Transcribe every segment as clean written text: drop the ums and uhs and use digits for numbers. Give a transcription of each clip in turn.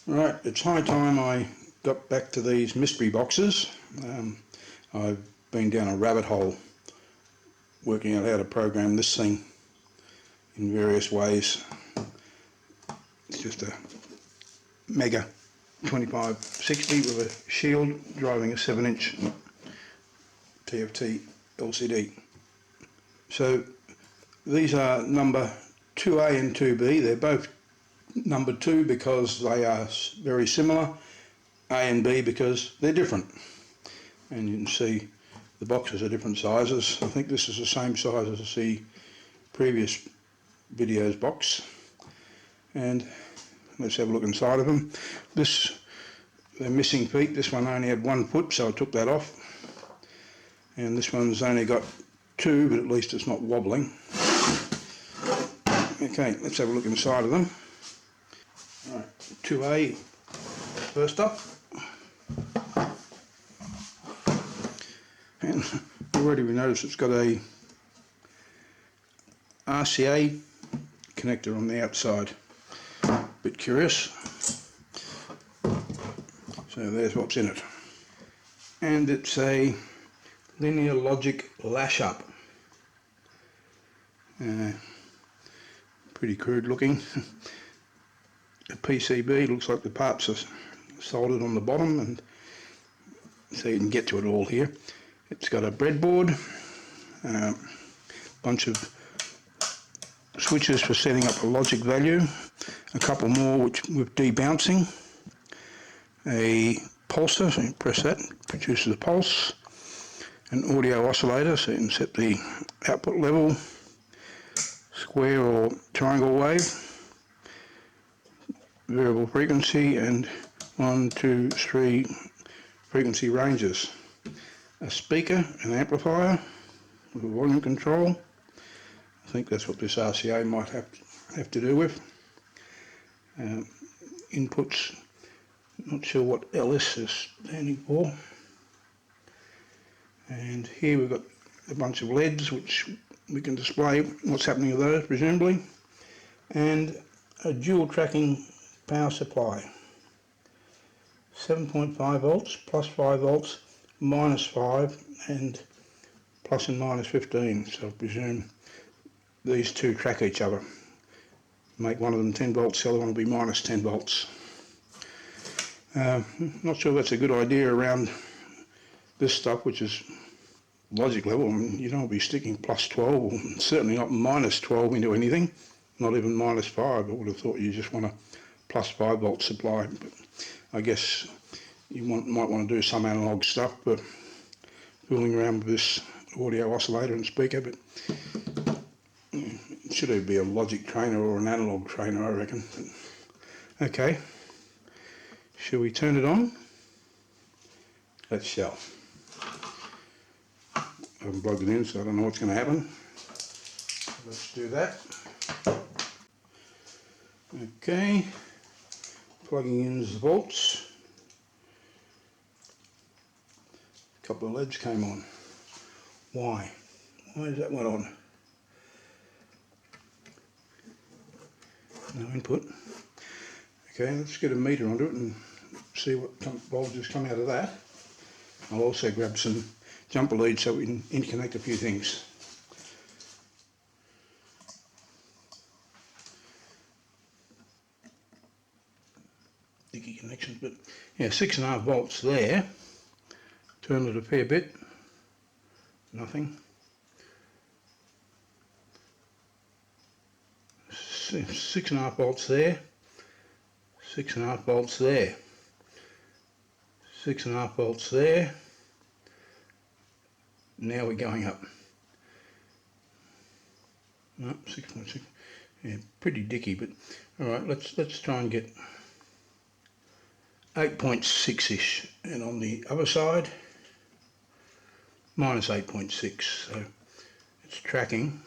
Right, it's high time I got back to these mystery boxes. I've been down a rabbit hole working out how to program this thing in various ways. It's just a Mega 2560 with a shield driving a 7-inch TFT LCD. So these are number 2A and 2B. They're both number 2 because they are very similar, A and B because they're different. And you can see the boxes are different sizes. I think this is the same size as the previous video's box. And let's have a look inside of them. They're missing feet. This one only had 1 foot, so I took that off. And this one's only got 2, but at least it's not wobbling. Okay, let's have a look inside of them. Right, 2A first up. And already we notice it's got a RCA connector on the outside. Bit curious. So there's what's in it. And it's a linear logic lash up. Pretty crude looking. A PCB, looks like the parts are soldered on the bottom, and so you can get to it all here. It's got a breadboard, a bunch of switches for setting up a logic value, a couple more with debouncing, a pulsar, so you press that, it produces a pulse, an audio oscillator, so you can set the output level, square or triangle wave, variable frequency, and 1, 2, 3 frequency ranges. A speaker, an amplifier with a volume control. I think that's what this RCA might have to do with. Inputs, not sure what LS is standing for. And here we've got a bunch of LEDs which we can display what's happening with those presumably. And a dual tracking power supply. 7.5 volts, plus 5 volts, minus 5, and plus and minus 15. So I presume these two track each other. Make one of them 10 volts, the other one will be minus 10 volts. Not sure that's a good idea around this stuff, which is logic level. I mean, you don't want to be sticking plus 12, or certainly not minus 12 into anything, not even minus 5. I would have thought you just want a plus 5 volt supply. But I guess you might want to do some analog stuff, but fooling around with this audio oscillator and speaker. But it should either be a logic trainer or an analog trainer, I reckon. But, okay, shall we turn it on? Let's shall. I haven't plugged it in, so I don't know what's going to happen. Let's do that. Okay, plugging in the volts. A couple of LEDs came on. Why? Why is that one on? No input. Okay, let's get a meter onto it and see what voltages come out of that. I'll also grab some jumper leads so we can interconnect a few things. Dicky connections, but yeah, 6.5 volts there. Turn it a fair bit. Nothing. 6.5 volts there. 6.5 volts there. 6.5 volts there. Now we're going up. No, 6.6. Yeah, pretty dicky, but all right. Let's try and get 8.6ish, and on the other side, minus 8.6. So it's tracking.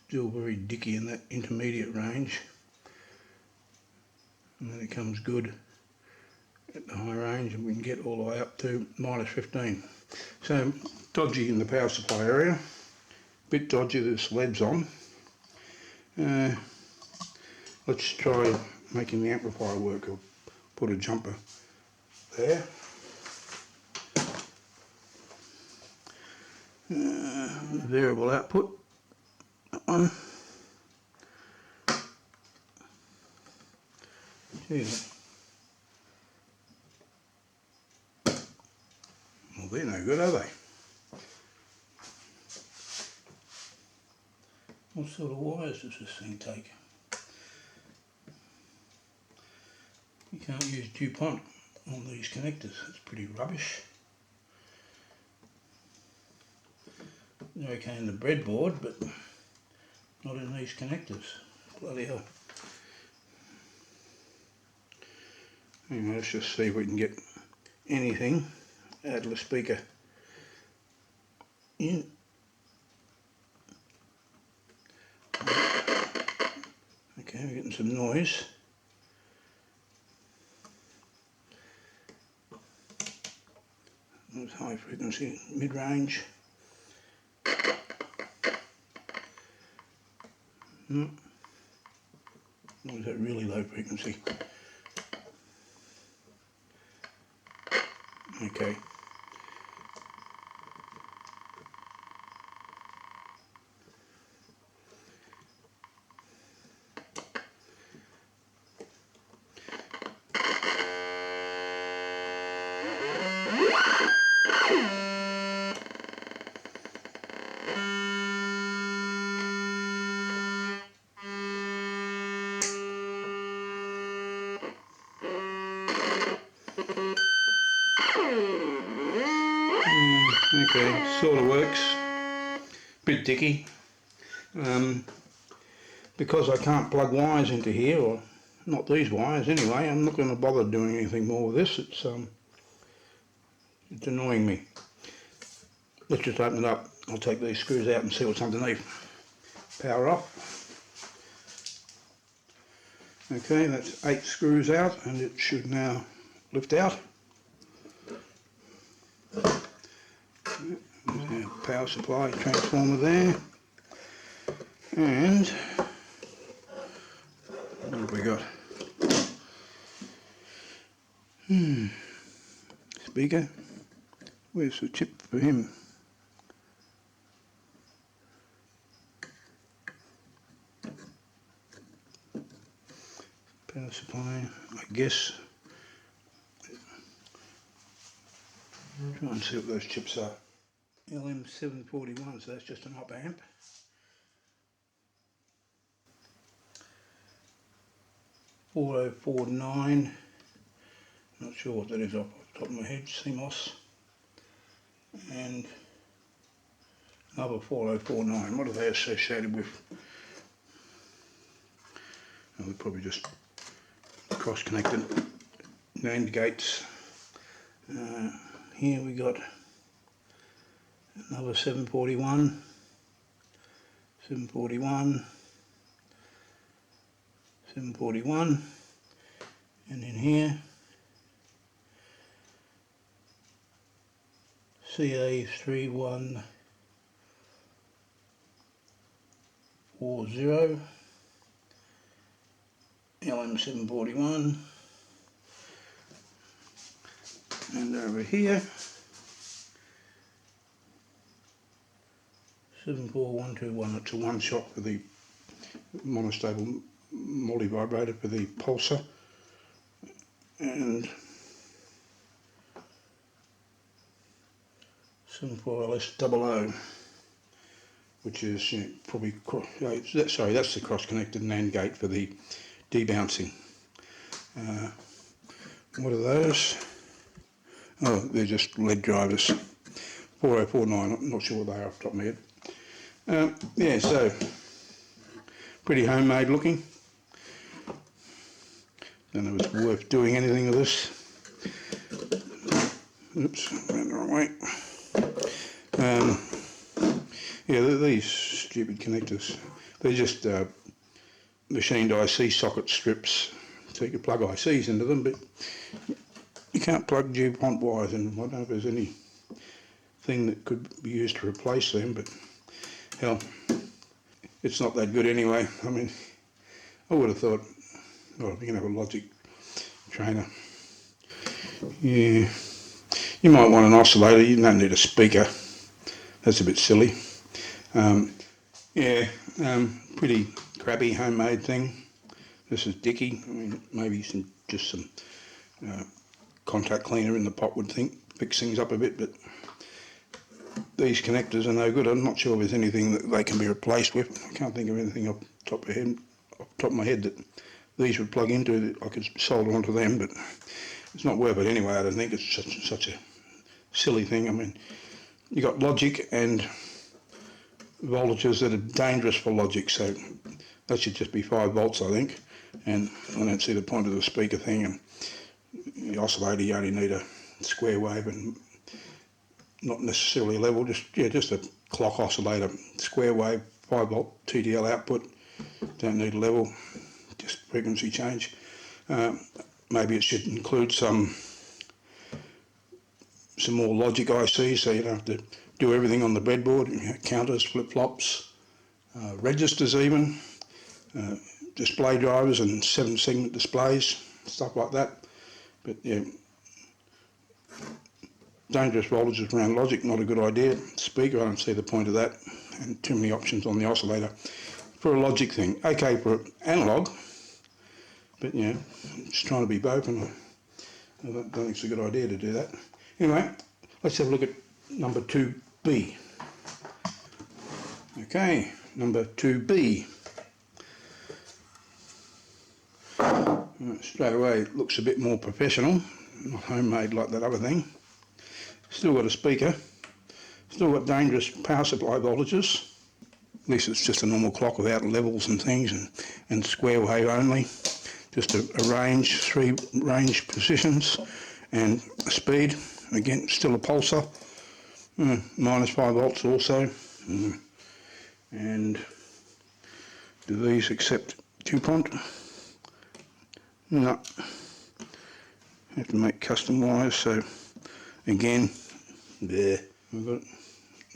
Still very dicky in that intermediate range. And then it comes good at the high range, and we can get all the way up to minus 15. So dodgy in the power supply area. bit dodgy this lead's on. Let's try making the amplifier work. I'll put a jumper there. Variable output, that one. Jeez. Well, they're no good, are they? What sort of wires does this thing take? You can't use DuPont on these connectors, it's pretty rubbish. They're okay in the breadboard, but not in these connectors. Bloody hell. Anyway, let's just see if we can get anything out of the speaker in. Okay, we're getting some noise. That's high frequency, mid-range. Or is that really low frequency? Okay. Okay, sort of works. Bit dicky. Because I can't plug wires into here, or not these wires anyway, I'm not going to bother doing anything more with this. It's annoying me. Let's just open it up. I'll take these screws out and see what's underneath. Power off. Okay, that's 8 screws out, and it should now lift out. There's our power supply transformer there. And what have we got? Speaker. Where's the chip for him? Power supply, I guess. Try and see what those chips are. LM741, so that's just an op amp. .4049, not sure what that is off the top of my head, CMOS, and another 4049. What are they associated with? Oh, they're probably just cross-connected NAND gates. Here we got another 741, 741, 741, and in here CA3140, LM741, and over here 74121. It's a one shot for the monostable multi-vibrator for the pulsar, and 74LS00, which is probably, sorry, that's the cross-connected NAND gate for the debouncing. What are those? Oh, they're just LED drivers. 4049, I'm not sure what they are off the top of my head. Yeah, so pretty homemade looking. Don't know if it's worth doing anything with this. Oops, ran the wrong way. Yeah, these stupid connectors, they're just machined IC socket strips, so you can plug ICs into them, but you can't plug DuPont wires in them. I don't know if there's anything that could be used to replace them, but hell, it's not that good anyway. I mean, I would have thought, well, we can have a Logic trainer. Yeah, you might want an oscillator. You don't need a speaker. That's a bit silly. Yeah, pretty crappy homemade thing. This is Dicky. I mean, maybe just some contact cleaner in the pot would fix things up a bit, but these connectors are no good. I'm not sure if there's anything that they can be replaced with. I can't think of anything off the top of my head that these would plug into that I could solder onto them, but it's not worth it anyway. I don't think it's such a silly thing. I mean, you got Logic and voltages that are dangerous for Logic, so that should just be 5 volts, I think. And I don't see the point of the speaker thing. And the oscillator, you only need a square wave and not necessarily level, just a clock oscillator, square wave, 5 volt TTL output. Don't need a level, just frequency change. Maybe it should include some more Logic ICs, so you don't have to do everything on the breadboard. Counters, flip-flops, registers even, display drivers and 7-segment displays, stuff like that. But yeah, dangerous voltages around Logic, not a good idea. Speaker, I don't see the point of that, and too many options on the oscillator for a Logic thing. Okay for analog, but yeah, it's trying to be both, and I don't think it's a good idea to do that. Anyway, let's have a look at number 2B. Okay, number 2B. Straight away it looks a bit more professional, not homemade like that other thing. Still got a speaker, still got dangerous power supply voltages. At least it's just a normal clock without levels and things, and square wave only. Just a range, 3 range positions, and a speed. Again, still a pulsar. Minus 5 volts also. And do these accept DuPont? No. Have to make custom wires, so again, there. We've got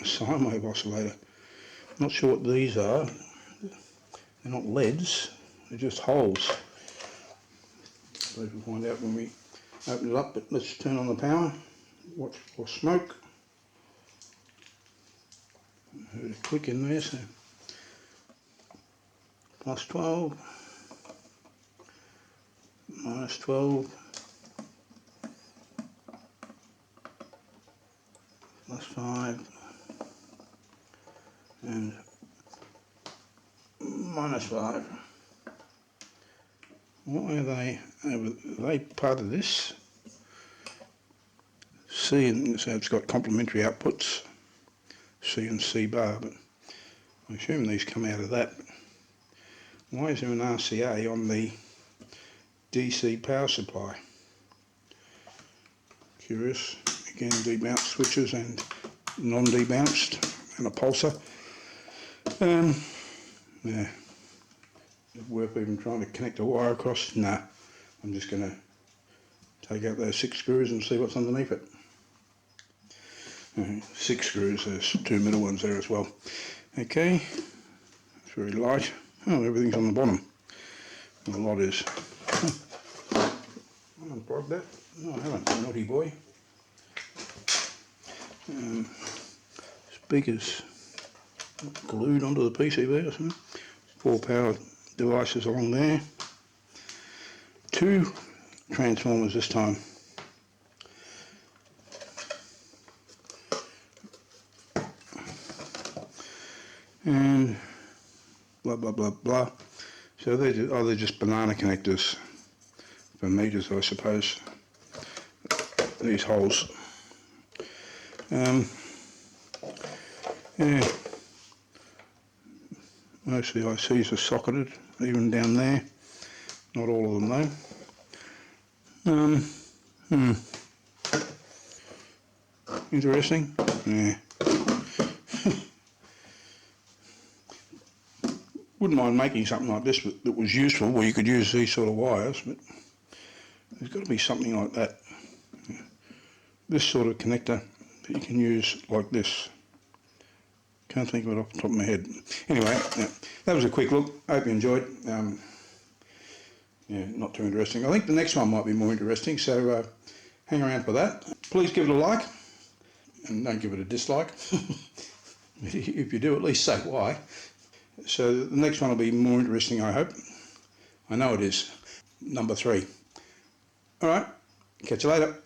a sine wave oscillator. Not sure what these are. They're not LEDs, they're just holes. We'll find out when we open it up, but let's turn on the power. Watch for smoke. I heard a click in there, so plus 12, minus 12, plus 5, and minus 5. What are they? Are they part of this? C, and so it's got complementary outputs, C and C bar, but I assume these come out of that. Why is there an RCA on the DC power supply? Curious. Again, debounced switches and non-debounced, and a pulsar. Yeah. Is it worth even trying to connect a wire across? Nah. I'm just going to take out those 6 screws and see what's underneath it. 6 screws, there's 2 middle ones there as well. Okay, it's very light. Oh, everything's on the bottom. Well, a lot is. I unplugged that. No, I haven't, naughty boy. Speakers glued onto the PCB or something. 4 power devices along there. 2 transformers this time. And blah blah blah blah. So they're just banana connectors for meters, I suppose. These holes. Yeah, most of the ICs are socketed, even down there. Not all of them though. Interesting. Yeah. Wouldn't mind making something like this that was useful, where you could use these sort of wires, but there's got to be something like that. This sort of connector that you can use like this. Can't think of it off the top of my head. Anyway, yeah, that was a quick look. Hope you enjoyed. Yeah, not too interesting. I think the next one might be more interesting, so hang around for that. Please give it a like, and don't give it a dislike. If you do, at least say why. So the next one will be more interesting, I hope. I know it is. Number 3. All right, catch you later.